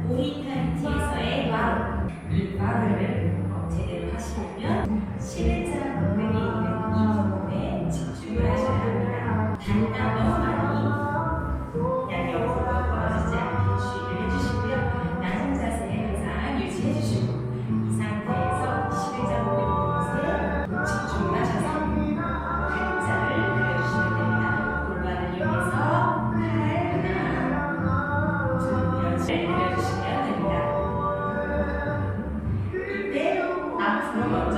오리탈티에서의 와우. 이 와우를 제대로 하시려면 실자 부분이 있는 이 부분에 집중을 하셔야 합니다. 다리가 너무 많이 양옆으로 떨어지지 않게 주의를 해주시고요. 낮은 자세 항상 유지해주시고 이 상태에서 실자 부분 곳에 집중을 하셔서 팔자를 그려주시면 됩니다. 골반을 이용해서 팔 하나, 둘, 이렇게 그려주시면 됩니다. 이때 앞으로 먼저